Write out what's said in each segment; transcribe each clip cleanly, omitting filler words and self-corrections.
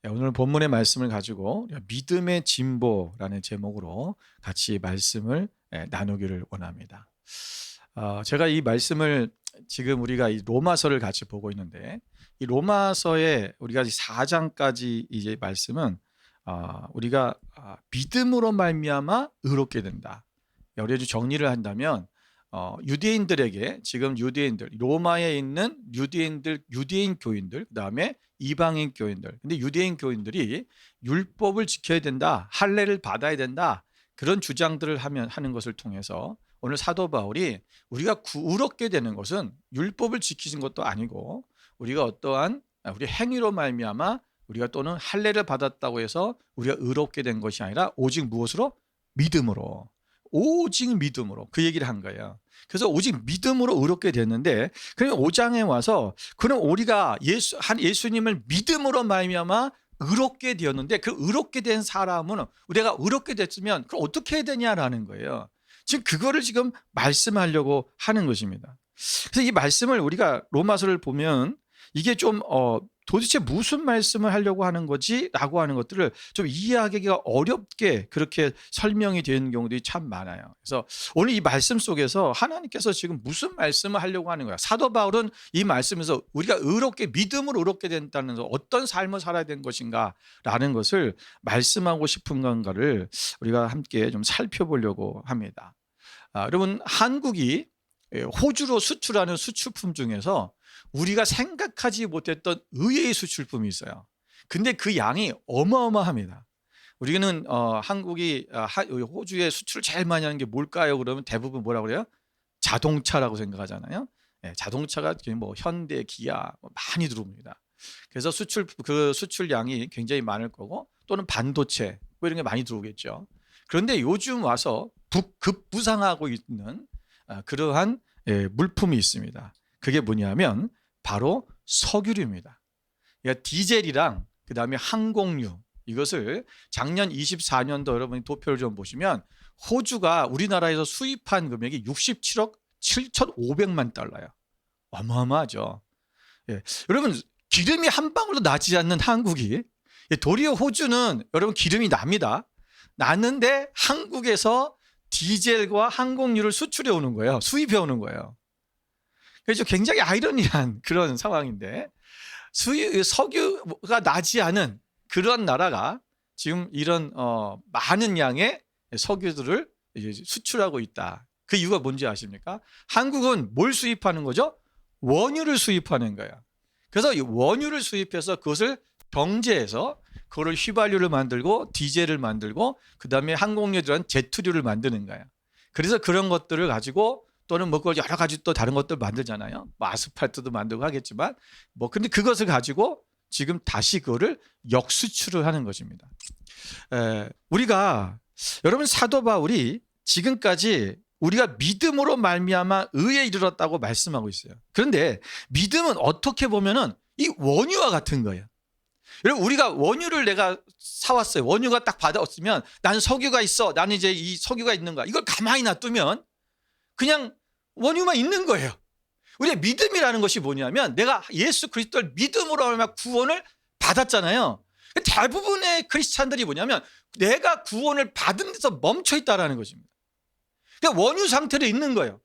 오늘 본문의 말씀을 가지고 믿음의 진보라는 제목으로 같이 말씀을 나누기를 원합니다. 제가 이 말씀을 지금 우리가 이 로마서를 같이 보고 있는데, 이 로마서의 우리가 4장까지 이제 말씀은 우리가 믿음으로 말미암아 의롭게 된다. 여러 가지 정리를 한다면 유대인들에게, 지금 유대인들, 로마에 있는 유대인들, 유대인 교인들, 그다음에 이방인 교인들. 근데 유대인 교인들이 율법을 지켜야 된다, 할례를 받아야 된다, 그런 주장들을 하는 것을 통해서 오늘 사도 바울이 우리가 의롭게 되는 것은 율법을 지키신 것도 아니고, 우리가 어떠한 우리 행위로 말미암아 우리가 또는 할례를 받았다고 해서 우리가 의롭게 된 것이 아니라 오직 무엇으로? 믿음으로. 오직 믿음으로, 그 얘기를 한 거예요. 그래서 오직 믿음으로 의롭게 됐는데, 그러면 5장에 와서 그럼 우리가 예수님을 믿음으로 말미암아 의롭게 되었는데, 그 의롭게 된 사람은, 우리가 의롭게 됐으면 그럼 어떻게 해야 되냐라는 거예요. 지금 그거를 지금 말씀하려고 하는 것입니다. 그래서 이 말씀을 우리가 로마서를 보면 이게 좀 도대체 무슨 말씀을 하려고 하는 거지? 라고 하는 것들을 좀 이해하기가 어렵게 그렇게 설명이 되는 경우들이 참 많아요. 그래서 오늘 이 말씀 속에서 하나님께서 지금 무슨 말씀을 하려고 하는 거야? 사도 바울은 이 말씀에서 우리가 의롭게, 믿음으로 의롭게 된다는 어떤 삶을 살아야 되는 것인가 라는 것을 말씀하고 싶은 건가를 우리가 함께 좀 살펴보려고 합니다. 여러분, 한국이 호주로 수출하는 수출품 중에서 우리가 생각하지 못했던 의외의 수출품이 있어요. 근데 그 양이 어마어마합니다. 우리는 한국이 호주에 수출을 제일 많이 하는 게 뭘까요? 그러면 대부분 뭐라고 그래요? 자동차라고 생각하잖아요. 자동차가 뭐 현대, 기아 많이 들어옵니다. 그래서 그 수출량이 굉장히 많을 거고, 또는 반도체 뭐 이런 게 많이 들어오겠죠. 그런데 요즘 와서 급부상하고 있는 그러한 물품이 있습니다. 그게 뭐냐면 바로 석유류입니다. 그러니까 디젤이랑 그다음에 항공유, 이것을 작년 24년도 여러분이 도표를 좀 보시면 호주가 우리나라에서 수입한 금액이 67억 7,500만 달러예요. 어마어마하죠. 여러분, 기름이 한 방울도 나지 않는 한국이, 도리어 호주는 여러분 기름이 납니다. 났는데 한국에서 디젤과 항공유를 수출해 오는 거예요. 수입해 오는 거예요. 그래서 굉장히 아이러니한 그런 상황인데, 석유가 나지 않은 그런 나라가 지금 이런 많은 양의 석유들을 이제 수출하고 있다. 그 이유가 뭔지 아십니까? 한국은 뭘 수입하는 거죠? 원유를 수입하는 거예요. 그래서 이 원유를 수입해서 그것을 정제해서 그거를 휘발유를 만들고 디젤을 만들고, 그 다음에 항공유에 들어간 제트류를 만드는 거예요. 그래서 그런 것들을 가지고, 또는 뭐 그걸 여러 가지 또 다른 것들 만들잖아요. 뭐 아스팔트도 만들고 하겠지만, 근데 그것을 가지고 지금 다시 그거를 역수출을 하는 것입니다. 우리가, 여러분, 사도 바울이 지금까지 우리가 믿음으로 말미암아 의에 이르렀다고 말씀하고 있어요. 그런데 믿음은 어떻게 보면은 이 원유와 같은 거예요. 여러분, 우리가 원유를 내가 사왔어요. 원유가 딱 받아왔으면 나는 석유가 있어. 나는 이제 이 석유가 있는 거야. 이걸 가만히 놔두면 그냥 원유만 있는 거예요. 우리의 믿음이라는 것이 뭐냐면, 내가 예수 그리스도를 믿음으로 하면 구원을 받았잖아요. 대부분의 크리스찬들이 뭐냐면 내가 구원을 받은 데서 멈춰 있다라는 것입니다. 그냥 원유 상태로 있는 거예요.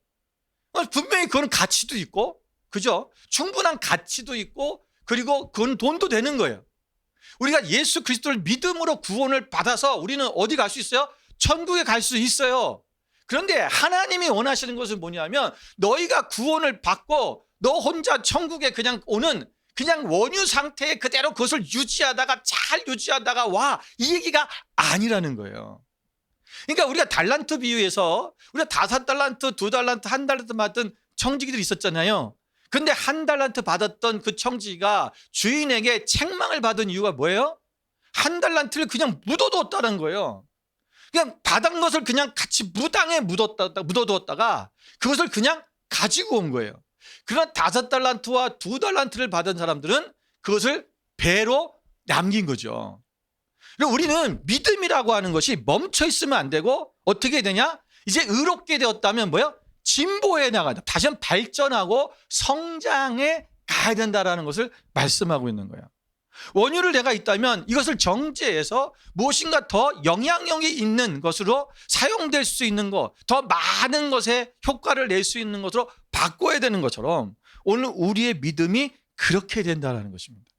분명히 그건 가치도 있고, 그죠? 충분한 가치도 있고, 그리고 그건 돈도 되는 거예요. 우리가 예수 그리스도를 믿음으로 구원을 받아서 우리는 어디 갈 수 있어요? 천국에 갈 수 있어요. 그런데 하나님이 원하시는 것은 뭐냐면, 너희가 구원을 받고 너 혼자 천국에 그냥 오는 그냥 원유 상태에 그대로 그것을 유지하다가 잘 유지하다가 와, 이 얘기가 아니라는 거예요. 그러니까 우리가 달란트 비유에서 우리가 5달란트, 2달란트, 1달란트 받던 청지기들이 있었잖아요. 근데 1달란트 받았던 그 청지기가 주인에게 책망을 받은 이유가 뭐예요? 1달란트를 그냥 묻어두었다는 거예요. 그냥 받은 것을 그냥 같이 무당에 묻어두었다가 그것을 그냥 가지고 온 거예요. 그러나 5달란트와 2달란트를 받은 사람들은 그것을 배로 남긴 거죠. 우리는 믿음이라고 하는 것이 멈춰 있으면 안 되고, 어떻게 되냐? 이제 의롭게 되었다면 뭐요? 진보해 나가다. 다시 한번 발전하고 성장해 가야 된다라는 것을 말씀하고 있는 거예요. 원유를 내가 있다면 이것을 정제해서 무엇인가 더 영향력이 있는 것으로 사용될 수 있는 것, 더 많은 것에 효과를 낼 수 있는 것으로 바꿔야 되는 것처럼 오늘 우리의 믿음이 그렇게 된다는 것입니다.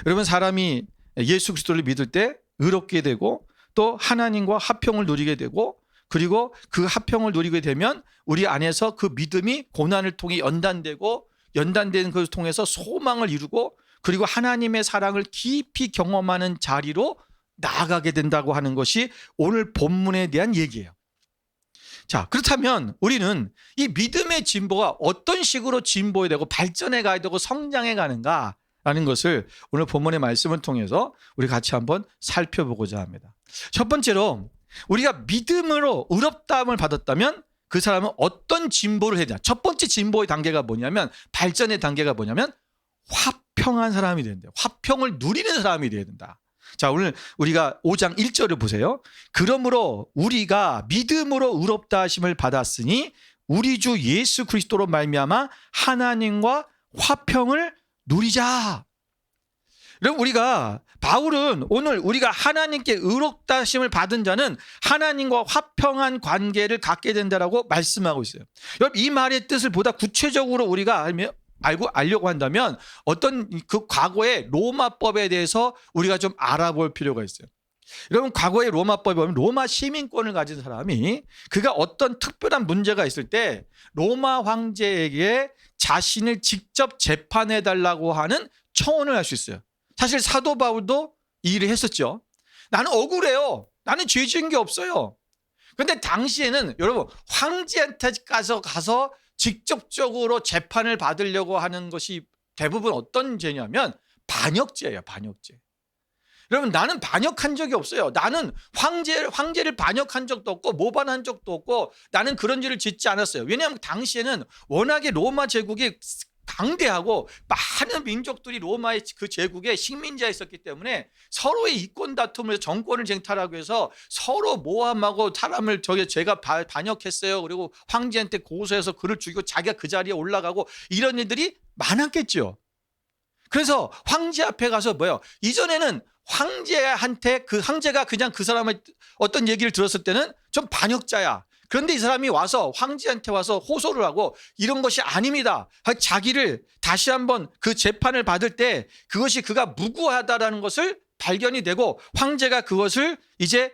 여러분, 사람이 예수 그리스도를 믿을 때 의롭게 되고 또 하나님과 화평을 누리게 되고, 그리고 그 화평을 누리게 되면 우리 안에서 그 믿음이 고난을 통해 연단되고, 연단되는 것을 통해서 소망을 이루고, 그리고 하나님의 사랑을 깊이 경험하는 자리로 나아가게 된다고 하는 것이 오늘 본문에 대한 얘기예요. 자, 그렇다면 우리는 이 믿음의 진보가 어떤 식으로 진보해야 되고 발전해 가야 되고 성장해 가는가라는 것을 오늘 본문의 말씀을 통해서 우리 같이 한번 살펴보고자 합니다. 첫 번째로, 우리가 믿음으로 의롭다함을 받았다면 그 사람은 어떤 진보를 해야 되냐. 첫 번째 진보의 단계가 뭐냐면, 발전의 단계가 뭐냐면 화평한 사람이 된다. 화평을 누리는 사람이 돼야 된다. 자, 오늘 우리가 5장 1절을 보세요. 그러므로 우리가 믿음으로 의롭다 하심을 받았으니 우리 주 예수 그리스도로 말미암아 하나님과 화평을 누리자. 여러분, 바울은 오늘 우리가 하나님께 의롭다 하심을 받은 자는 하나님과 화평한 관계를 갖게 된다라고 말씀하고 있어요. 여러분, 이 말의 뜻을 보다 구체적으로 우리가 알려고 한다면 어떤 그 과거의 로마법에 대해서 우리가 좀 알아볼 필요가 있어요. 여러분, 과거의 로마법에 보면 로마 시민권을 가진 사람이 그가 어떤 특별한 문제가 있을 때 로마 황제에게 자신을 직접 재판해 달라고 하는 청원을 할 수 있어요. 사실 사도 바울도 이 일을 했었죠. 나는 억울해요. 나는 죄 지은 게 없어요. 그런데 당시에는 여러분, 황제한테 가서 직접적으로 재판을 받으려고 하는 것이 대부분 어떤 죄냐면 반역죄예요. 반역죄. 여러분, 나는 반역한 적이 없어요. 나는 황제를 반역한 적도 없고 모반한 적도 없고 나는 그런 죄를 짓지 않았어요. 왜냐하면 당시에는 워낙에 로마 제국이 강대하고 많은 민족들이 로마의 그 제국에 식민지에 있었기 때문에 서로의 이권 다툼을, 정권을 쟁탈하기 위해서 서로 모함하고 사람을 제가 반역했어요. 그리고 황제한테 고소해서 그를 죽이고 자기가 그 자리에 올라가고 이런 일들이 많았겠죠. 그래서 황제 앞에 가서 이전에는 황제한테 그 황제가 그냥 그 사람의 어떤 얘기를 들었을 때는 좀 반역자야. 그런데 이 사람이 와서 황제한테 와서 호소를 하고 이런 것이 아닙니다. 자기를 다시 한번 그 재판을 받을 때 그것이 그가 무고하다라는 것을 발견이 되고 황제가 그것을 이제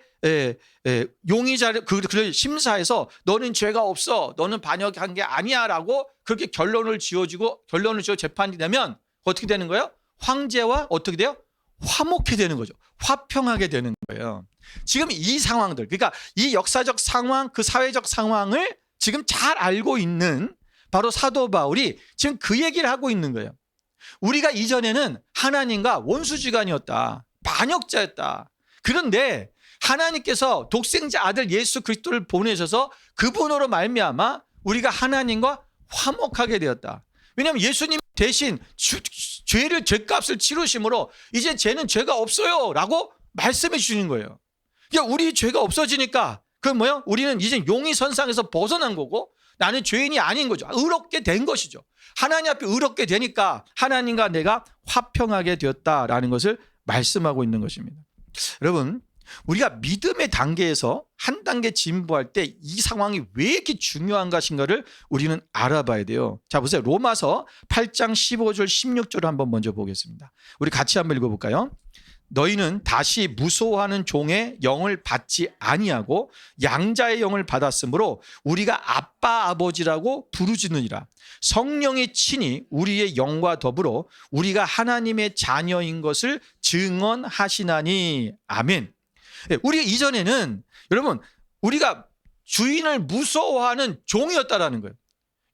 용의자를 그를 심사해서 너는 죄가 없어, 너는 반역한 게 아니야라고 그렇게 결론을 지어 재판이 되면 어떻게 되는 거예요? 황제와 어떻게 돼요? 화목해 되는 거죠. 화평하게 되는 거예요. 지금 이 상황들, 그러니까 이 역사적 상황, 그 사회적 상황을 지금 잘 알고 있는 바로 사도 바울이 지금 그 얘기를 하고 있는 거예요. 우리가 이전에는 하나님과 원수지간이었다. 반역자였다. 그런데 하나님께서 독생자 아들 예수 그리스도를 보내셔서 그분으로 말미암아 우리가 하나님과 화목하게 되었다. 왜냐하면 예수님 대신 죄값을 치르심으로 이제 쟤는 죄가 없어요 라고 말씀해 주시는 거예요. 그러니까 우리 죄가 없어지니까 우리는 이제 용의선상에서 벗어난 거고 나는 죄인이 아닌 거죠. 의롭게 된 것이죠. 하나님 앞에 의롭게 되니까 하나님과 내가 화평하게 되었다라는 것을 말씀하고 있는 것입니다. 여러분, 우리가 믿음의 단계에서 한 단계 진보할 때 이 상황이 왜 이렇게 중요한 것인가를 우리는 알아봐야 돼요. 자, 보세요. 로마서 8장 15절 16절을 한번 먼저 보겠습니다. 우리 같이 한번 읽어볼까요? 너희는 다시 무소하는 종의 영을 받지 아니하고 양자의 영을 받았으므로 우리가 아빠 아버지라고 부르짖느니라. 성령이 친히 우리의 영과 더불어 우리가 하나님의 자녀인 것을 증언하시나니. 아멘. 우리 이전에는 여러분, 우리가 주인을 무서워하는 종이었다라는 거예요.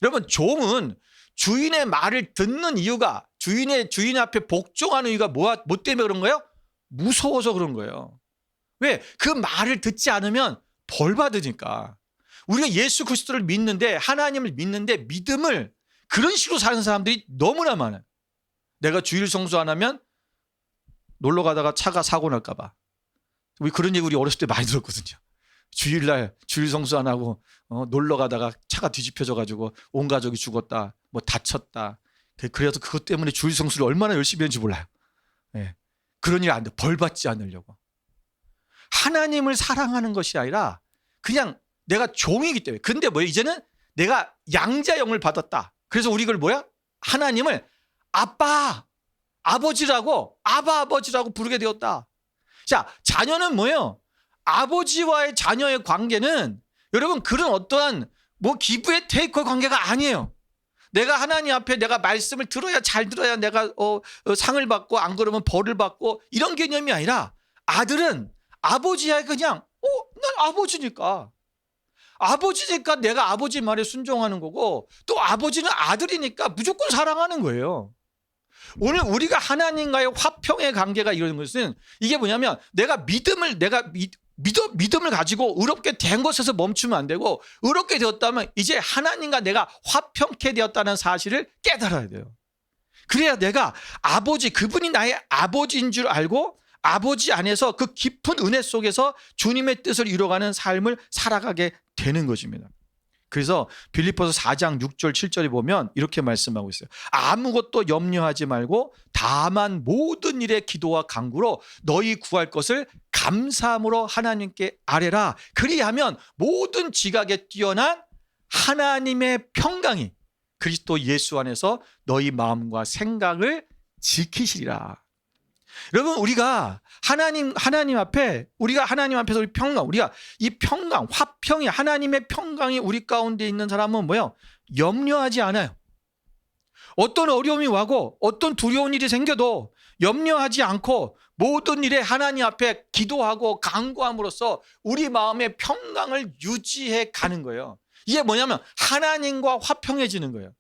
여러분, 종은 주인의 말을 듣는 이유가, 주인 앞에 복종하는 이유가 뭐 때문에 그런 거예요? 무서워서 그런 거예요. 왜? 그 말을 듣지 않으면 벌 받으니까. 우리가 예수 그리스도를 믿는데, 하나님을 믿는데 믿음을 그런 식으로 사는 사람들이 너무나 많아요. 내가 주일 성수 안 하면 놀러 가다가 차가 사고 날까 봐. 그런 얘기 우리 어렸을 때 많이 들었거든요. 주일날 주일 성수 안 하고 놀러 가다가 차가 뒤집혀져 가지고 온 가족이 죽었다, 다쳤다. 그래서 그것 때문에 주일 성수를 얼마나 열심히 했는지 몰라요. 예. 그런 일 안 돼. 벌 받지 않으려고. 하나님을 사랑하는 것이 아니라 그냥 내가 종이기 때문에. 근데 뭐예요? 이제는 내가 양자형을 받았다. 그래서 우리 그걸 뭐야? 하나님을 아빠, 아버지라고, 아버지라고 부르게 되었다. 자, 자녀는 뭐예요? 아버지와의 자녀의 관계는 여러분 그런 어떠한 뭐 기브의 테이크의 관계가 아니에요. 내가 하나님 앞에 내가 말씀을 들어야 잘 들어야 내가 상을 받고 안 그러면 벌을 받고 이런 개념이 아니라 아들은 아버지야 그냥 난 아버지니까 내가 아버지 말에 순종하는 거고 또 아버지는 아들이니까 무조건 사랑하는 거예요. 오늘 우리가 하나님과의 화평의 관계가 이런 것은 이게 뭐냐면 내가 믿음을 가지고 의롭게 된 것에서 멈추면 안 되고 의롭게 되었다면 이제 하나님과 내가 화평케 되었다는 사실을 깨달아야 돼요. 그래야 내가 그분이 나의 아버지인 줄 알고 아버지 안에서 그 깊은 은혜 속에서 주님의 뜻을 이루어가는 삶을 살아가게 되는 것입니다. 그래서 빌립보서 4장 6절 7절에 보면 이렇게 말씀하고 있어요. 아무것도 염려하지 말고 다만 모든 일에 기도와 간구로 너희 구할 것을 감사함으로 하나님께 아뢰라. 그리하면 모든 지각에 뛰어난 하나님의 평강이 그리스도 예수 안에서 너희 마음과 생각을 지키시리라. 여러분 우리가 하나님 앞에서 우리 평강, 우리가 이 평강, 화평이 하나님의 평강이 우리 가운데 있는 사람은 뭐예요? 염려하지 않아요. 어떤 어려움이 와고 어떤 두려운 일이 생겨도 염려하지 않고 모든 일에 하나님 앞에 기도하고 간구함으로써 우리 마음의 평강을 유지해 가는 거예요. 이게 뭐냐면 하나님과 화평해지는 거예요.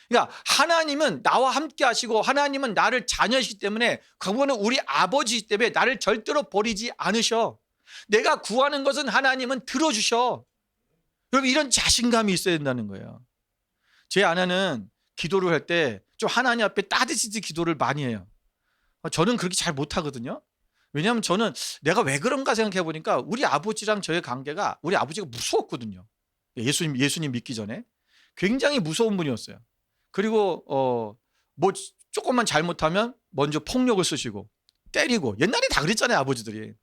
그러니까 하나님은 나와 함께 하시고 하나님은 나를 자녀이시기 때문에 그분은 우리 아버지이기 때문에 나를 절대로 버리지 않으셔. 내가 구하는 것은 하나님은 들어주셔. 여러분 이런 자신감이 있어야 된다는 거예요. 제 아내는 기도를 할 때 좀 하나님 앞에 따뜻히 기도를 많이 해요. 저는 그렇게 잘 못하거든요. 왜냐하면 저는 내가 왜 그런가 생각해 보니까 우리 아버지랑 저의 관계가 우리 아버지가 무서웠거든요. 예수님 믿기 전에 굉장히 무서운 분이었어요. 그리고 뭐 조금만 잘못하면 먼저 폭력을 쓰시고 때리고 옛날에 다 그랬잖아요 아버지들이.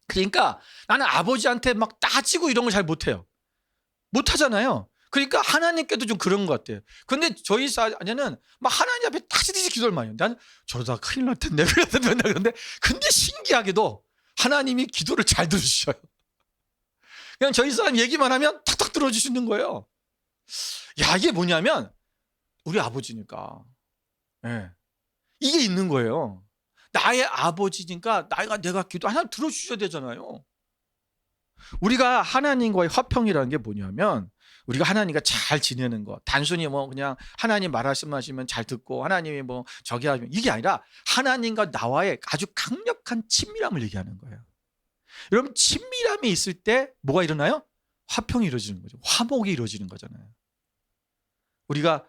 그러니까 나는 아버지한테 막 따지고 이런 걸 잘 못하잖아요. 그러니까 하나님께도 좀 그런 것 같아요. 근데 저희 아내는 막 하나님 앞에 따지듯이 기도를 많이 해요. 나는 저러다 큰일 날 텐데 그런데 근데 신기하게도 하나님이 기도를 잘 들으셔요. 그냥 저희 사람 얘기만 하면 탁탁 들어주시는 거예요. 야 이게 뭐냐면 우리 아버지니까. 네. 이게 있는 거예요. 나의 아버지니까 내가 기도 하나님 들어주셔야 되잖아요. 우리가 하나님과의 화평이라는 게 뭐냐면 우리가 하나님과 잘 지내는 거. 단순히 뭐 그냥 하나님 말씀하시면 잘 듣고 하나님이 뭐 저기 하면 이게 아니라 하나님과 나와의 아주 강력한 친밀함을 얘기하는 거예요. 여러분 친밀함이 있을 때 뭐가 일어나요? 화평이 이루어지는 거죠. 화목이 이루어지는 거잖아요. 우리가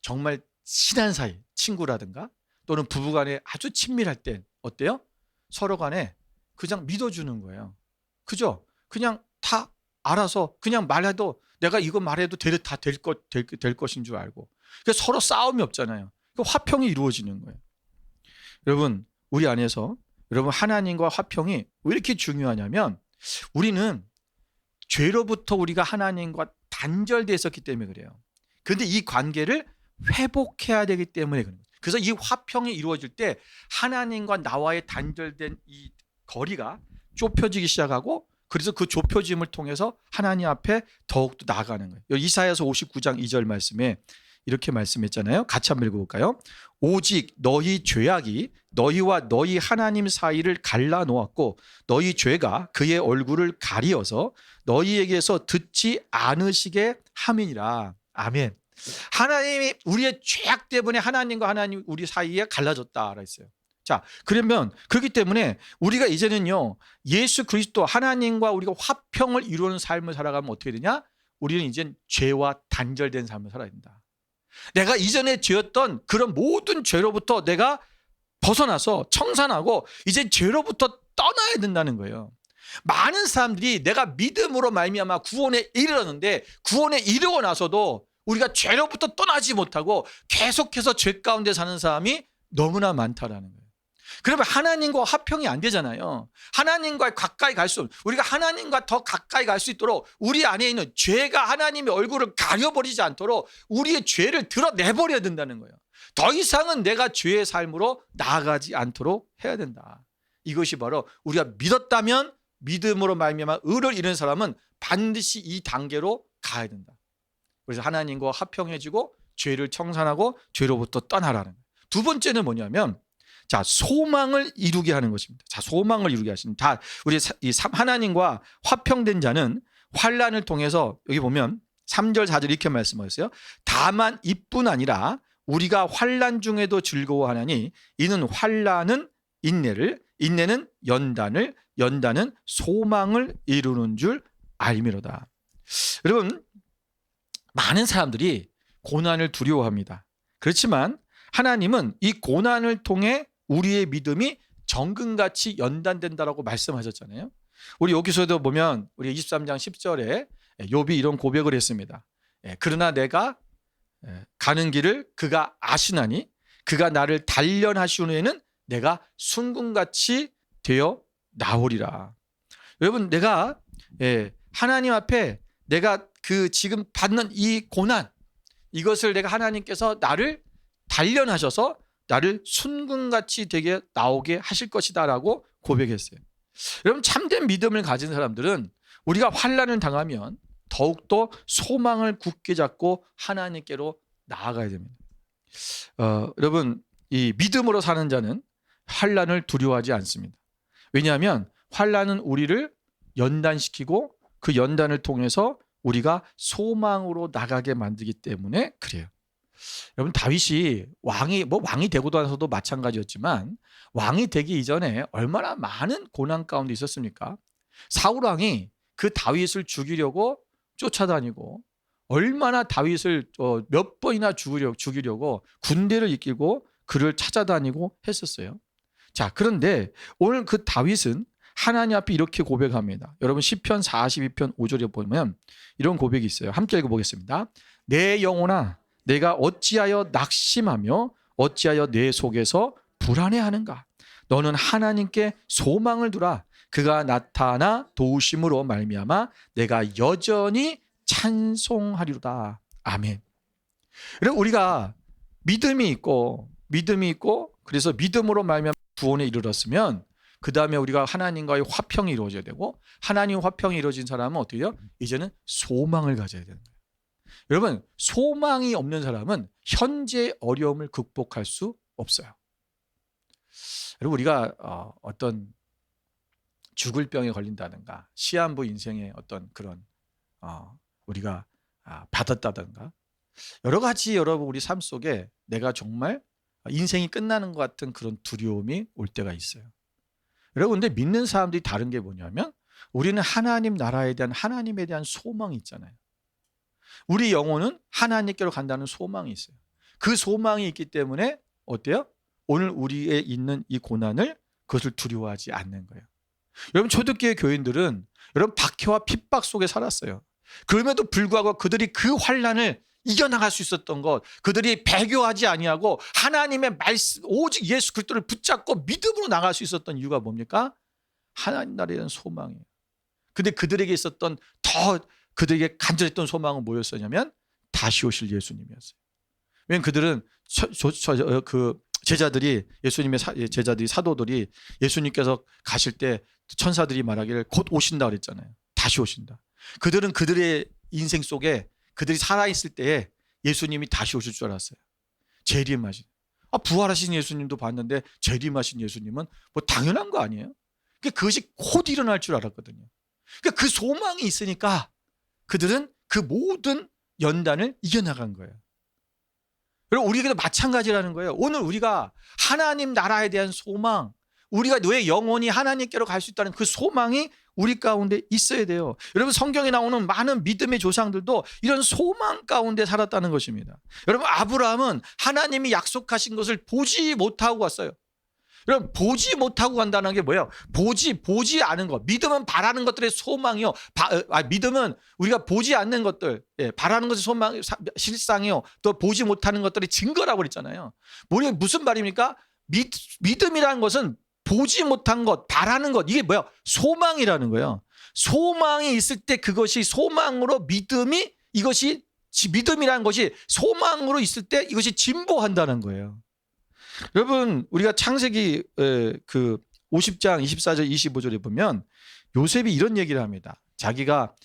정말 친한 사이, 친구라든가 또는 부부간에 아주 친밀할 때 어때요? 서로 간에 그냥 믿어주는 거예요. 그죠? 그냥 다 알아서 그냥 말해도 내가 이거 말해도 다 될 것인 줄 알고 그래서 서로 싸움이 없잖아요. 화평이 이루어지는 거예요. 여러분 우리 안에서 여러분 하나님과 화평이 왜 이렇게 중요하냐면 우리는 죄로부터 우리가 하나님과 단절되어 있었기 때문에 그래요. 그런데 이 관계를 회복해야 되기 때문에 그런 거예요. 그래서 이 화평이 이루어질 때 하나님과 나와의 단절된 이 거리가 좁혀지기 시작하고 그래서 그 좁혀짐을 통해서 하나님 앞에 더욱더 나아가는 거예요. 이사야서 59장 2절 말씀에 이렇게 말씀했잖아요. 같이 한번 읽어볼까요? 오직 너희 죄악이 너희와 너희 하나님 사이를 갈라놓았고 너희 죄가 그의 얼굴을 가리어서 너희에게서 듣지 않으시게 함이니라. 아멘. 하나님이 우리의 죄악 때문에 하나님과 하나님 우리 사이에 갈라졌다라 했어요. 자, 그러면 그렇기 때문에 우리가 이제는요 예수 그리스도 하나님과 우리가 화평을 이루는 삶을 살아가면 어떻게 되냐? 우리는 이제 죄와 단절된 삶을 살아야 된다. 내가 이전에 죄였던 그런 모든 죄로부터 내가 벗어나서 청산하고 이제 죄로부터 떠나야 된다는 거예요. 많은 사람들이 내가 믿음으로 말미암아 구원에 이르렀는데 구원에 이르고 나서도 우리가 죄로부터 떠나지 못하고 계속해서 죄 가운데 사는 사람이 너무나 많다라는 거예요. 그러면 하나님과 화평이 안 되잖아요. 하나님과 가까이 갈 수 없는, 우리가 하나님과 더 가까이 갈 수 있도록 우리 안에 있는 죄가 하나님의 얼굴을 가려버리지 않도록 우리의 죄를 드러내버려야 된다는 거예요. 더 이상은 내가 죄의 삶으로 나아가지 않도록 해야 된다. 이것이 바로 우리가 믿었다면 믿음으로 말미암아 의를 이루는 사람은 반드시 이 단계로 가야 된다. 그래서 하나님과 화평해지고 죄를 청산하고 죄로부터 떠나라는 거예요. 두 번째는 뭐냐면 자, 소망을 이루게 하는 것입니다. 자, 소망을 이루게 하시는. 자, 우리 하나님과 화평된 자는 환난을 통해서 여기 보면 3절 4절 이렇게 말씀하셨어요. 다만 이뿐 아니라 우리가 환난 중에도 즐거워하나니 이는 환난은 인내를, 인내는 연단을, 연단은 소망을 이루는 줄 알미로다. 여러분, 많은 사람들이 고난을 두려워합니다. 그렇지만 하나님은 이 고난을 통해 우리의 믿음이 정금같이 연단된다라고 말씀하셨잖아요. 우리 여기서도 보면 우리 23장 10절에 욥이 이런 고백을 했습니다. 그러나 내가 가는 길을 그가 아시나니 그가 나를 단련하시오는 내가 순금같이 되어 나오리라. 여러분, 내가 하나님 앞에 내가 그 지금 받는 이 고난, 이것을 내가 하나님께서 나를 단련하셔서 나를 순금같이 되게 나오게 하실 것이다 라고 고백했어요. 여러분, 참된 믿음을 가진 사람들은 우리가 환난을 당하면 더욱더 소망을 굳게 잡고 하나님께로 나아가야 됩니다. 여러분, 이 믿음으로 사는 자는 환난을 두려워하지 않습니다. 왜냐하면 환난은 우리를 연단시키고 그 연단을 통해서 우리가 소망으로 나가게 만들기 때문에 그래요. 여러분, 다윗이 왕이 되고 나서도 마찬가지였지만 왕이 되기 이전에 얼마나 많은 고난 가운데 있었습니까? 사울 왕이 그 다윗을 죽이려고 쫓아다니고 얼마나 다윗을 몇 번이나 죽이려고 군대를 이끌고 그를 찾아다니고 했었어요. 자, 그런데 오늘 그 다윗은 하나님 앞에 이렇게 고백합니다. 여러분, 시편 42편 5절에 보면 이런 고백이 있어요. 함께 읽어보겠습니다. 내 영혼아, 내가 어찌하여 낙심하며 어찌하여 내 속에서 불안해하는가? 너는 하나님께 소망을 두라. 그가 나타나 도우심으로 말미암아 내가 여전히 찬송하리로다. 아멘. 그럼 우리가 믿음이 있고 그래서 믿음으로 말미암아 구원에 이르렀으면 그 다음에 우리가 하나님과의 화평이 이루어져야 되고, 하나님 화평이 이루어진 사람은 어떻게 해요? 이제는 소망을 가져야 되는 거예요. 여러분, 소망이 없는 사람은 현재 어려움을 극복할 수 없어요. 여러분, 우리가 어떤 죽을 병에 걸린다든가 시한부 인생의 어떤 그런 우리가 받았다든가 여러 가지 여러분 우리 삶 속에 내가 정말 인생이 끝나는 것 같은 그런 두려움이 올 때가 있어요. 여러분, 근데 믿는 사람들이 다른 게 뭐냐면 우리는 하나님 나라에 대한 하나님에 대한 소망이 있잖아요. 우리 영혼은 하나님께로 간다는 소망이 있어요. 그 소망이 있기 때문에 어때요? 오늘 우리에 있는 이 고난을 그것을 두려워하지 않는 거예요. 여러분, 초대교회 교인들은 여러분 박해와 핍박 속에 살았어요. 그럼에도 불구하고 그들이 그 환난을 이겨나갈 수 있었던 것, 그들이 배교하지 아니하고 하나님의 말씀 오직 예수 그리스도를 붙잡고 믿음으로 나갈 수 있었던 이유가 뭡니까? 하나님 나라에 대한 소망이에요. 근데 그들에게 있었던 더 그들에게 간절했던 소망은 뭐였었냐면 다시 오실 예수님이었어요. 왜냐하면 그들은 그 제자들이 예수님의 제자들이 사도들이 예수님께서 가실 때 천사들이 말하기를 곧 오신다 그랬잖아요. 다시 오신다. 그들은 그들의 인생 속에 그들이 살아있을 때에 예수님이 다시 오실 줄 알았어요. 재림하신. 부활하신 예수님도 봤는데 재림하신 예수님은 뭐 당연한 거 아니에요? 그것이 곧 일어날 줄 알았거든요. 그 소망이 있으니까 그들은 그 모든 연단을 이겨나간 거예요. 그리고 우리에게도 마찬가지라는 거예요. 오늘 우리가 하나님 나라에 대한 소망, 우리가 너의 영혼이 하나님께로 갈 수 있다는 그 소망이 우리 가운데 있어야 돼요. 여러분, 성경에 나오는 많은 믿음의 조상들도 이런 소망 가운데 살았다는 것입니다. 여러분, 아브라함은 하나님이 약속하신 것을 보지 못하고 왔어요. 여러분, 보지 못하고 간다는 게 뭐예요? 보지 않은 것. 믿음은 바라는 것들의 소망이요. 믿음은 우리가 보지 않는 것들, 바라는 것의 소망, 실상이요. 또 보지 못하는 것들의 증거라고 그랬잖아요. 무슨 말입니까? 믿음이라는 것은 보지 못한 것, 바라는 것, 이게 뭐야? 소망이라는 거예요. 소망이 있을 때 그것이 소망으로 믿음이라는 것이 소망으로 있을 때 이것이 진보한다는 거예요. 여러분, 우리가 창세기 그 50장 24절 25절에 보면 요셉이 이런 얘기를 합니다. 자기가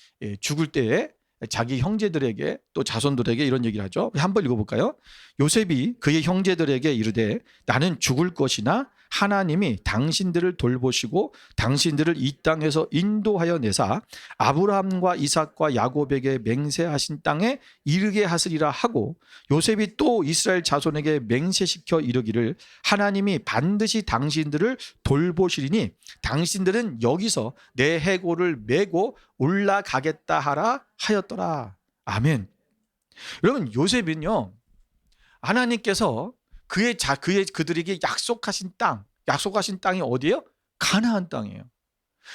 죽을 때에 자기 형제들에게 또 자손들에게 이런 얘기를 하죠. 한번 읽어볼까요? 요셉이 그의 형제들에게 이르되 나는 죽을 것이나 하나님이 당신들을 돌보시고 당신들을 이 땅에서 인도하여 내사 아브라함과 이삭과 야곱에게 맹세하신 땅에 이르게 하시리라 하고, 요셉이 또 이스라엘 자손에게 맹세시켜 이르기를 하나님이 반드시 당신들을 돌보시리니 당신들은 여기서 내 해골을 메고 올라가겠다 하라 하였더라. 아멘. 여러분, 요셉은요, 하나님께서 그들에게 약속하신 땅이 어디예요? 가나안 땅이에요.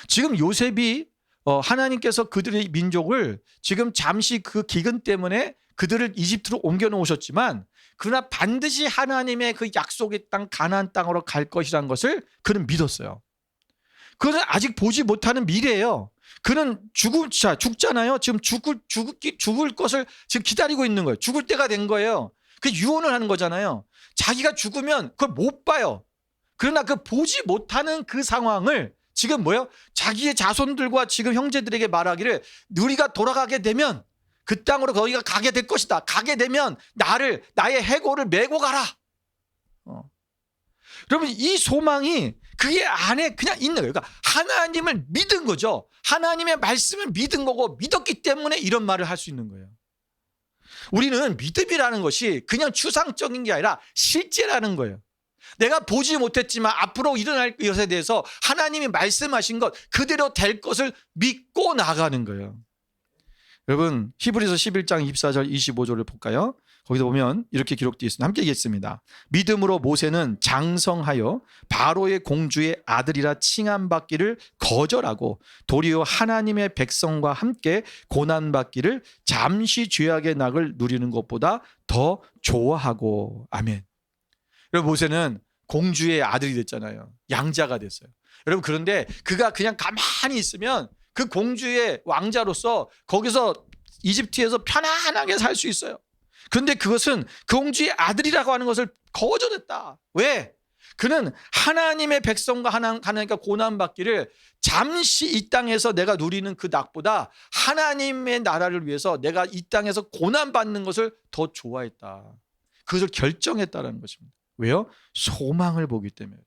지금 요셉이 하나님께서 그들의 민족을 지금 잠시 그 기근 때문에 그들을 이집트로 옮겨 놓으셨지만, 그러나 반드시 하나님의 그 약속의 땅 가나안 땅으로 갈 것이라는 것을 그는 믿었어요. 그는 아직 보지 못하는 미래예요. 그는 죽잖아요. 지금 죽을 것을 지금 기다리고 있는 거예요. 죽을 때가 된 거예요. 그 유언을 하는 거잖아요. 자기가 죽으면 그걸 못 봐요. 그러나 그 보지 못하는 그 상황을 지금 뭐예요? 자기의 자손들과 지금 형제들에게 말하기를 우리가 돌아가게 되면 그 땅으로 거기가 가게 될 것이다. 가게 되면 나의 해골을 메고 가라. 여러분, 이 소망이 그게 안에 그냥 있는 거예요. 그러니까 하나님을 믿은 거죠. 하나님의 말씀을 믿은 거고, 믿었기 때문에 이런 말을 할 수 있는 거예요. 우리는 믿음이라는 것이 그냥 추상적인 게 아니라 실제라는 거예요. 내가 보지 못했지만 앞으로 일어날 것에 대해서 하나님이 말씀하신 것 그대로 될 것을 믿고 나가는 거예요. 여러분, 히브리서 11장 24절 25절을 볼까요? 거기서 보면 이렇게 기록되어 있습니다. 함께 읽겠습니다. 믿음으로 모세는 장성하여 바로의 공주의 아들이라 칭함받기를 거절하고 도리어 하나님의 백성과 함께 고난받기를 잠시 죄악의 낙을 누리는 것보다 더 좋아하고. 아멘. 여러분, 모세는 공주의 아들이 됐잖아요. 양자가 됐어요. 여러분, 그런데 그가 그냥 가만히 있으면 그 공주의 왕자로서 거기서 이집트에서 편안하게 살 수 있어요. 그런데 그것은 그 공주의 아들이라고 하는 것을 거절했다. 왜? 그는 하나님의 백성과 하나님과 고난받기를 잠시 이 땅에서 내가 누리는 그 낙보다 하나님의 나라를 위해서 내가 이 땅에서 고난받는 것을 더 좋아했다. 그것을 결정했다는 것입니다. 왜요? 소망을 보기 때문에.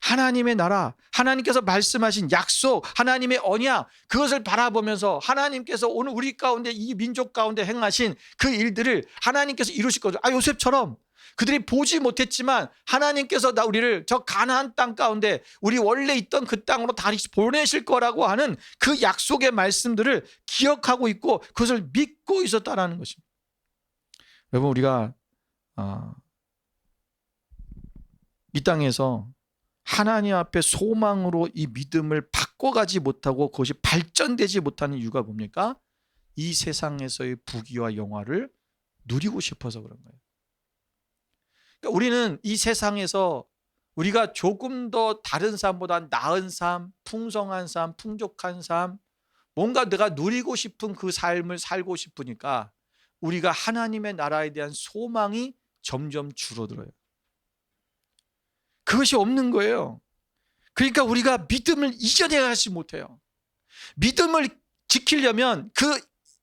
하나님의 나라, 하나님께서 말씀하신 약속, 하나님의 언약, 그것을 바라보면서 하나님께서 오늘 우리 가운데 이 민족 가운데 행하신 그 일들을 하나님께서 이루실 거죠. 요셉처럼 그들이 보지 못했지만 하나님께서 우리를 저 가나안 땅 가운데 우리 원래 있던 그 땅으로 다시 보내실 거라고 하는 그 약속의 말씀들을 기억하고 있고 그것을 믿고 있었다라는 것입니다. 여러분, 우리가 이 땅에서 하나님 앞에 소망으로 이 믿음을 바꿔가지 못하고 그것이 발전되지 못하는 이유가 뭡니까? 이 세상에서의 부귀와 영화를 누리고 싶어서 그런 거예요. 그러니까 우리는 이 세상에서 우리가 조금 더 다른 삶보다 나은 삶, 풍성한 삶, 풍족한 삶, 뭔가 내가 누리고 싶은 그 삶을 살고 싶으니까 우리가 하나님의 나라에 대한 소망이 점점 줄어들어요. 그것이 없는 거예요. 그러니까 우리가 믿음을 이겨내가지 못해요. 믿음을 지키려면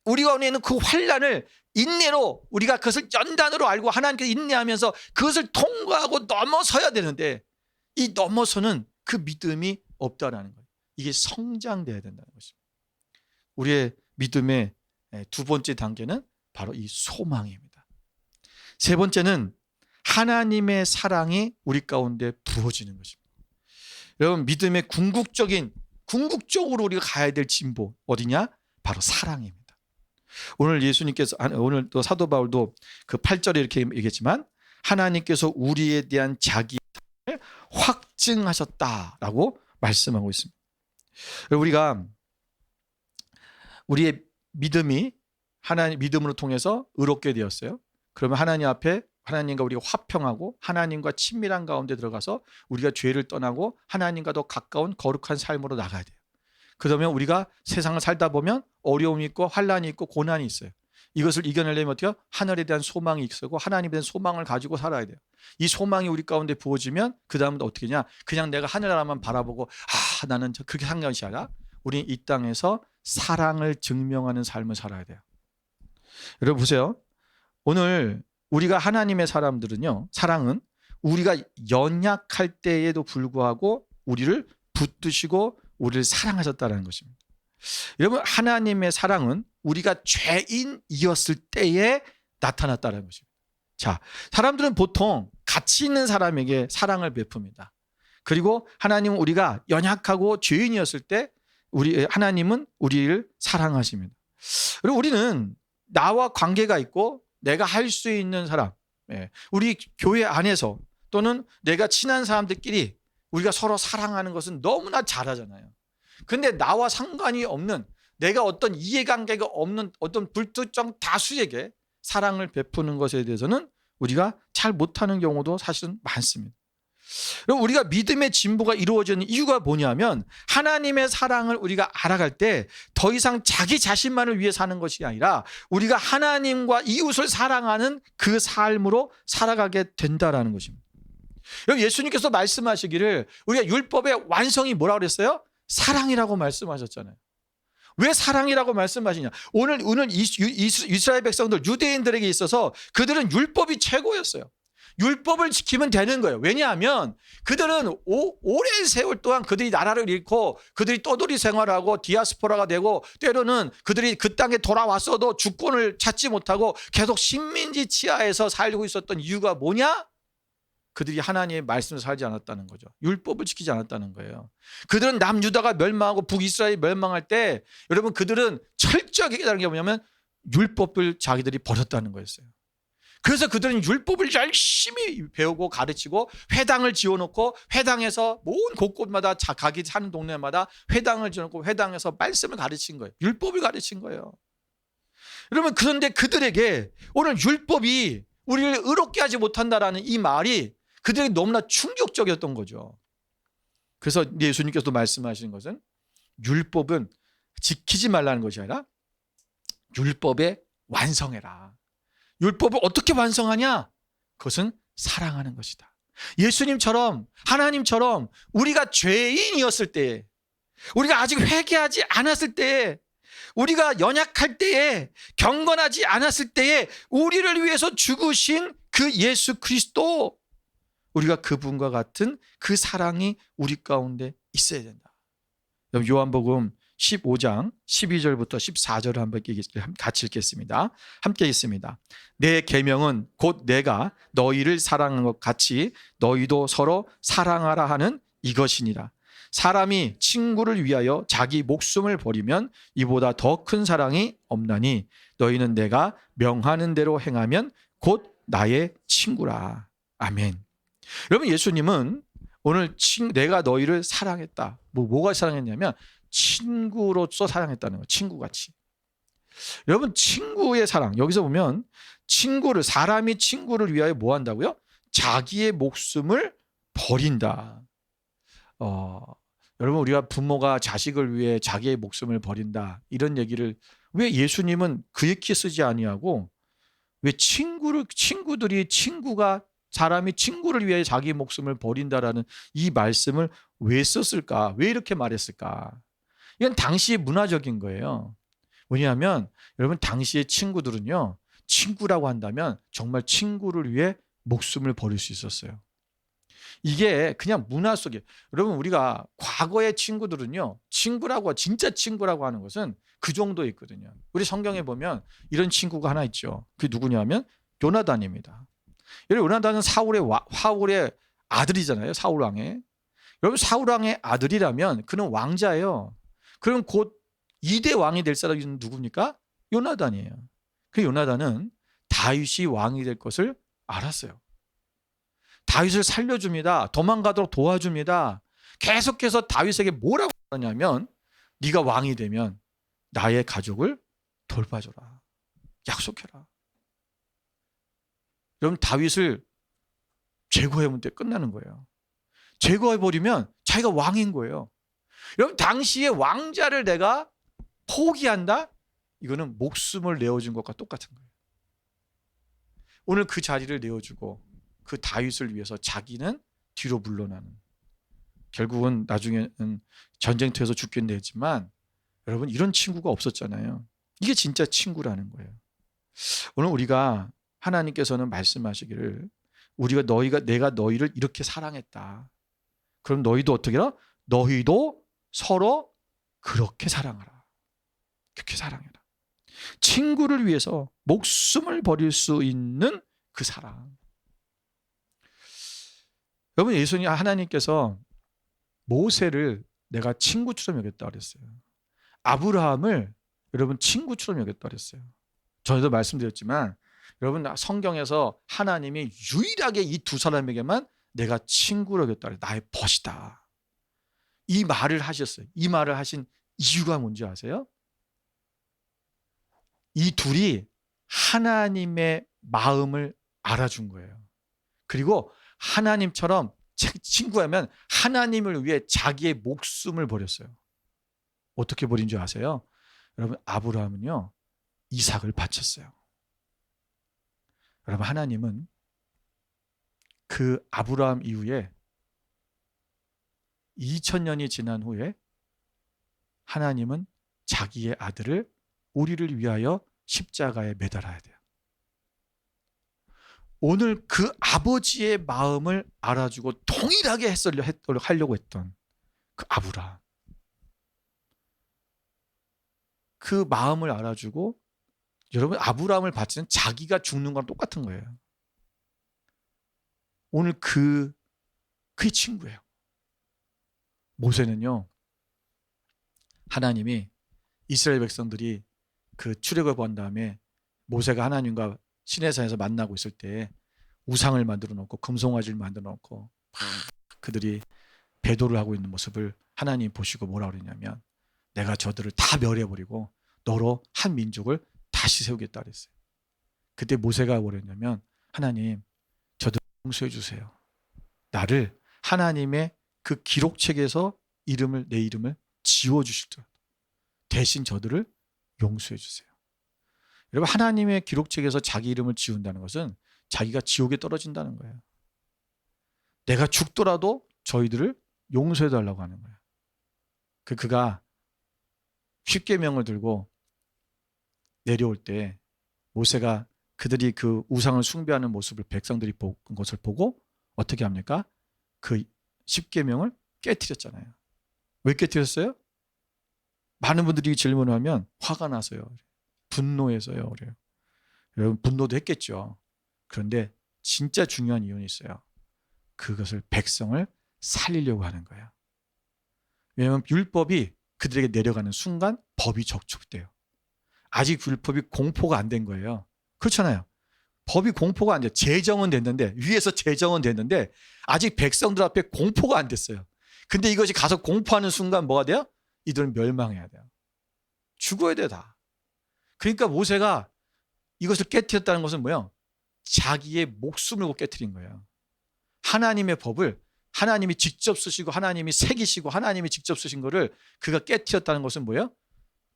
우리 안에 있는 그 환난을 인내로 우리가 그것을 연단으로 알고 하나님께 인내하면서 그것을 통과하고 넘어서야 되는데, 이 넘어서는 그 믿음이 없다라는 거예요. 이게 성장돼야 된다는 것입니다. 우리의 믿음의 두 번째 단계는 바로 이 소망입니다. 세 번째는 하나님의 사랑이 우리 가운데 부어지는 것입니다. 여러분, 믿음의 궁극적으로 우리가 가야 될 진보 어디냐? 바로 사랑입니다. 오늘 또 사도 바울도 그 8절에 이렇게 얘기했지만 하나님께서 우리에 대한 자기 사랑을 확증하셨다라고 말씀하고 있습니다. 우리가 우리의 믿음이 하나님 믿음으로 통해서 의롭게 되었어요. 그러면 하나님 앞에 하나님과 우리가 화평하고 하나님과 친밀한 가운데 들어가서 우리가 죄를 떠나고 하나님과 더 가까운 거룩한 삶으로 나가야 돼요. 그러면 우리가 세상을 살다 보면 어려움이 있고 환난이 있고 고난이 있어요. 이것을 이겨내려면 어때요? 하늘에 대한 소망이 있고 하나님에 대한 소망을 가지고 살아야 돼요. 이 소망이 우리 가운데 부어지면 그 다음부터 어떻게 하냐? 그냥 내가 하늘나라만 바라보고 나는 그렇게 산 것이 아니라 우리 이 땅에서 사랑을 증명하는 삶을 살아야 돼요. 여러분 보세요. 오늘 우리가 하나님의 사람들은요, 사랑은 우리가 연약할 때에도 불구하고 우리를 붙드시고 우리를 사랑하셨다는 것입니다. 여러분, 하나님의 사랑은 우리가 죄인이었을 때에 나타났다는 것입니다. 자, 사람들은 보통 가치 있는 사람에게 사랑을 베풉니다. 그리고 하나님은 우리가 연약하고 죄인이었을 때 하나님은 우리를 사랑하십니다. 그리고 우리는 나와 관계가 있고 내가 할 수 있는 사람, 우리 교회 안에서 또는 내가 친한 사람들끼리 우리가 서로 사랑하는 것은 너무나 잘하잖아요. 근데 나와 상관이 없는, 내가 어떤 이해관계가 없는 어떤 불특정 다수에게 사랑을 베푸는 것에 대해서는 우리가 잘 못하는 경우도 사실은 많습니다. 우리가 믿음의 진보가 이루어지는 이유가 뭐냐면 하나님의 사랑을 우리가 알아갈 때 더 이상 자기 자신만을 위해 사는 것이 아니라 우리가 하나님과 이웃을 사랑하는 그 삶으로 살아가게 된다라는 것입니다. 예수님께서 말씀하시기를 우리가 율법의 완성이 뭐라고 그랬어요? 사랑이라고 말씀하셨잖아요. 왜 사랑이라고 말씀하시냐? 오늘 이스라엘 백성들, 유대인들에게 있어서 그들은 율법이 최고였어요. 율법을 지키면 되는 거예요. 왜냐하면 그들은 오랜 세월 동안 그들이 나라를 잃고 그들이 떠돌이 생활하고 디아스포라가 되고 때로는 그들이 그 땅에 돌아왔어도 주권을 찾지 못하고 계속 식민지 치하에서 살고 있었던 이유가 뭐냐? 그들이 하나님의 말씀을 살지 않았다는 거죠. 율법을 지키지 않았다는 거예요. 그들은 남유다가 멸망하고 북이스라엘이 멸망할 때 여러분 그들은 철저하게 깨달은 게 뭐냐면 율법을 자기들이 버렸다는 거였어요. 그래서 그들은 율법을 열심히 배우고 가르치고 회당을 지어놓고 회당에서 모든 곳곳마다 가기 사는 동네마다 회당을 지어놓고 회당에서 말씀을 가르친 거예요. 율법을 가르친 거예요. 여러분 그런데 그들에게 오늘 율법이 우리를 의롭게 하지 못한다라는 이 말이 그들에게 너무나 충격적이었던 거죠. 그래서 예수님께서도 말씀하시는 것은 율법은 지키지 말라는 것이 아니라 율법에 완성해라. 율법을 어떻게 완성하냐? 그것은 사랑하는 것이다. 예수님처럼 하나님처럼 우리가 죄인이었을 때에 우리가 아직 회개하지 않았을 때에 우리가 연약할 때에 경건하지 않았을 때에 우리를 위해서 죽으신 그 예수 그리스도 우리가 그분과 같은 그 사랑이 우리 가운데 있어야 된다. 요한복음 15장 12절부터 14절을 한번 같이 읽겠습니다. 함께 읽습니다. 내 계명은 곧 내가 너희를 사랑한 것 같이 너희도 서로 사랑하라 하는 이것이니라. 사람이 친구를 위하여 자기 목숨을 버리면 이보다 더 큰 사랑이 없나니 너희는 내가 명하는 대로 행하면 곧 나의 친구라. 아멘. 여러분 예수님은 오늘 내가 너희를 사랑했다. 뭐가 사랑했냐면 친구로서 사랑했다는 거예요. 친구같이. 여러분 친구의 사랑 여기서 보면 사람이 친구를 위하여 뭐 한다고요? 자기의 목숨을 버린다. 여러분 우리가 부모가 자식을 위해 자기의 목숨을 버린다 이런 얘기를 왜 예수님은 그렇게 쓰지 아니하고 왜 사람이 친구를 위해 자기 목숨을 버린다라는 이 말씀을 왜 썼을까? 왜 이렇게 말했을까? 이건 당시의 문화적인 거예요. 왜냐하면 여러분 당시의 친구들은요. 친구라고 한다면 정말 친구를 위해 목숨을 버릴 수 있었어요. 이게 그냥 문화 속에 여러분 우리가 과거의 친구들은요. 진짜 친구라고 하는 것은 그 정도에 있거든요. 우리 성경에 보면 이런 친구가 하나 있죠. 그게 누구냐면 요나단입니다. 요나단은 사울의 아들이잖아요. 사울 왕의. 여러분 사울 왕의 아들이라면 그는 왕자예요. 그럼 곧 2대 왕이 될 사람이 누굽니까? 요나단이에요. 그 요나단은 다윗이 왕이 될 것을 알았어요. 다윗을 살려줍니다. 도망가도록 도와줍니다. 계속해서 다윗에게 뭐라고 하냐면 네가 왕이 되면 나의 가족을 돌봐줘라. 약속해라. 여러분 다윗을 제거해보면 끝나는 거예요. 제거해버리면 자기가 왕인 거예요. 여러분 당시에 왕자를 내가 포기한다? 이거는 목숨을 내어준 것과 똑같은 거예요. 오늘 그 자리를 내어주고 그 다윗을 위해서 자기는 뒤로 물러나는, 결국은 나중에는 전쟁터에서 죽긴 되지만 여러분 이런 친구가 없었잖아요. 이게 진짜 친구라는 거예요. 오늘 우리가 하나님께서는 말씀하시기를 내가 너희를 이렇게 사랑했다. 그럼 너희도 어떻게 해라? 너희도 서로 그렇게 사랑하라. 그렇게 사랑해라. 친구를 위해서 목숨을 버릴 수 있는 그 사랑. 여러분 예수님 하나님께서 모세를 내가 친구처럼 여겼다 그랬어요. 아브라함을 여러분 친구처럼 여겼다 그랬어요. 전에도 말씀드렸지만 여러분 성경에서 하나님이 유일하게 이 두 사람에게만 내가 친구로 여겼다 그랬어요. 나의 벗이다. 이 말을 하셨어요. 이 말을 하신 이유가 뭔지 아세요? 이 둘이 하나님의 마음을 알아준 거예요. 그리고 하나님처럼 친구하면 하나님을 위해 자기의 목숨을 버렸어요. 어떻게 버린 줄 아세요? 여러분 아브라함은요 이삭을 바쳤어요. 여러분 하나님은 그 아브라함 이후에 2000년이 지난 후에 하나님은 자기의 아들을 우리를 위하여 십자가에 매달아야 돼요. 오늘 그 아버지의 마음을 알아주고 동일하게 하려고 했던 그 아브라함, 그 마음을 알아주고 여러분 아브라함을 바치는 자기가 죽는 거랑 똑같은 거예요. 오늘 그의 친구예요. 모세는요 하나님이 이스라엘 백성들이 그 출애굽을 한 다음에 모세가 하나님과 시내산에서 만나고 있을 때 우상을 만들어 놓고 금송아지를 만들어 놓고 그들이 배도를 하고 있는 모습을 하나님 보시고 뭐라 그러냐면 내가 저들을 다 멸해버리고 너로 한 민족을 다시 세우겠다 그랬어요. 그때 모세가 뭐랬냐면 하나님 저들 용서해 주세요. 나를 하나님의 그 기록책에서 내 이름을 지워주시더라도 대신 저들을 용서해 주세요. 여러분 하나님의 기록책에서 자기 이름을 지운다는 것은 자기가 지옥에 떨어진다는 거예요. 내가 죽더라도 저희들을 용서해 달라고 하는 거예요. 그가 십계명을 들고 내려올 때 모세가 그들이 그 우상을 숭배하는 모습을 백성들이 본 것을 보고 어떻게 합니까? 그 십계명을 깨트렸잖아요. 왜 깨트렸어요? 많은 분들이 질문을 하면 화가 나서요. 분노해서요. 그래요. 여러분 분노도 했겠죠. 그런데 진짜 중요한 이유는 있어요. 그것을 백성을 살리려고 하는 거예요. 왜냐하면 율법이 그들에게 내려가는 순간 법이 적축돼요. 아직 율법이 공포가 안 된 거예요. 그렇잖아요. 법이 공포가 안 돼. 제정은 됐는데 위에서 제정은 됐는데 아직 백성들 앞에 공포가 안 됐어요. 근데 이것이 가서 공포하는 순간 뭐가 돼요? 이들은 멸망해야 돼요. 죽어야 돼 다. 그러니까 모세가 이것을 깨트렸다는 것은 뭐예요? 자기의 목숨을 걸고 깨트린 거예요. 하나님의 법을 하나님이 직접 쓰시고 하나님이 새기시고 하나님이 직접 쓰신 거를 그가 깨트렸다는 것은 뭐예요?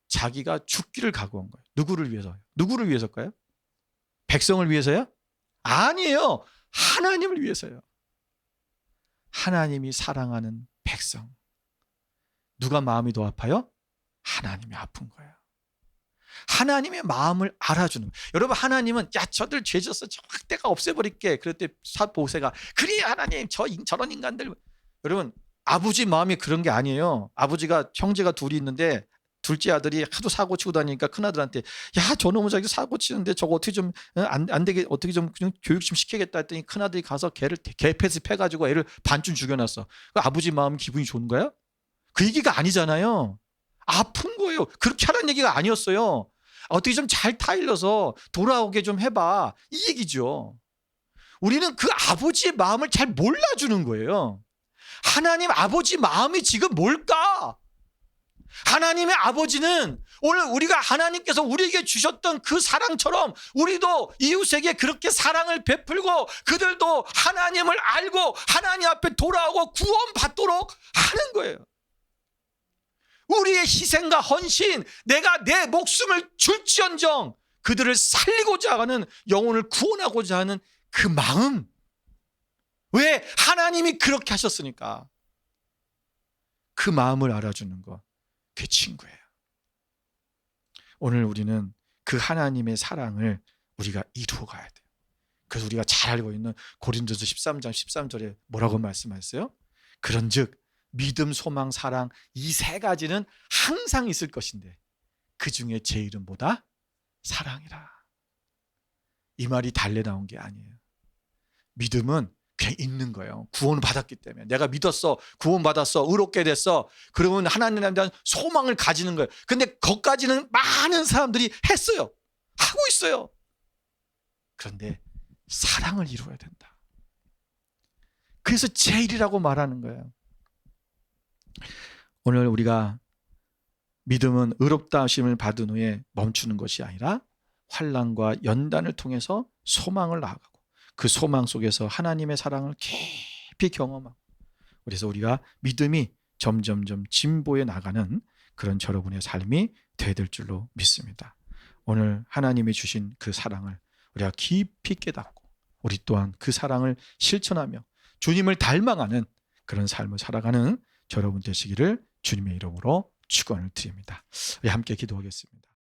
자기가 죽기를 각오한 거예요. 누구를 위해서요? 누구를 위해서일까요? 백성을 위해서요? 아니에요. 하나님을 위해서요. 하나님이 사랑하는 백성. 누가 마음이 더 아파요? 하나님이 아픈 거예요. 하나님의 마음을 알아주는 거예요. 여러분 하나님은 야 저들 죄졌어 저 확대가 없애버릴게. 그랬더니 모세가 그래 하나님 저런 인간들. 여러분 아버지 마음이 그런 게 아니에요. 아버지가 형제가 둘이 있는데 둘째 아들이 하도 사고 치고 다니니까 큰아들한테 야 저놈의 자기 사고 치는데 저거 어떻게 좀 안 되게 어떻게 좀 그냥 교육 좀 시키겠다 했더니 큰아들이 가서 걔를 개패스 패가지고 애를 반쯤 죽여놨어. 그 아버지 마음 기분이 좋은 거야? 그 얘기가 아니잖아요. 아픈 거예요. 그렇게 하라는 얘기가 아니었어요. 어떻게 좀 잘 타일러서 돌아오게 좀 해봐. 이 얘기죠. 우리는 그 아버지의 마음을 잘 몰라주는 거예요. 하나님 아버지 마음이 지금 뭘까? 하나님의 아버지는 오늘 우리가 하나님께서 우리에게 주셨던 그 사랑처럼 우리도 이웃에게 그렇게 사랑을 베풀고 그들도 하나님을 알고 하나님 앞에 돌아오고 구원받도록 하는 거예요. 우리의 희생과 헌신, 내가 내 목숨을 줄지언정 그들을 살리고자 하는, 영혼을 구원하고자 하는 그 마음. 왜? 하나님이 그렇게 하셨으니까. 그 마음을 알아주는 것, 그게 친구예요. 오늘 우리는 그 하나님의 사랑을 우리가 이루어 가야 돼요. 그래서 우리가 잘 알고 있는 고린도서 13장 13절에 뭐라고 말씀하셨어요? 그런즉 믿음, 소망, 사랑, 이 세 가지는 항상 있을 것인데 그 중에 제일은 뭐다? 사랑이라. 이 말이 달래 나온 게 아니에요. 믿음은 그냥 있는 거예요. 구원을 받았기 때문에. 내가 믿었어, 구원받았어, 의롭게 됐어, 그러면 하나님에 대한 소망을 가지는 거예요. 근데 거기까지는 많은 사람들이 했어요. 하고 있어요. 그런데 사랑을 이루어야 된다. 그래서 제일이라고 말하는 거예요. 오늘 우리가 믿음은 의롭다 하심을 받은 후에 멈추는 것이 아니라 환난과 연단을 통해서 소망을 나아가고 그 소망 속에서 하나님의 사랑을 깊이 경험하고, 그래서 우리가 믿음이 점점점 진보해 나가는 그런 여러분의 삶이 되어야 될 줄로 믿습니다. 오늘 하나님이 주신 그 사랑을 우리가 깊이 깨닫고 우리 또한 그 사랑을 실천하며 주님을 닮아가는 그런 삶을 살아가는 여러분 되시기를 주님의 이름으로 축원을 드립니다. 우리 함께 기도하겠습니다.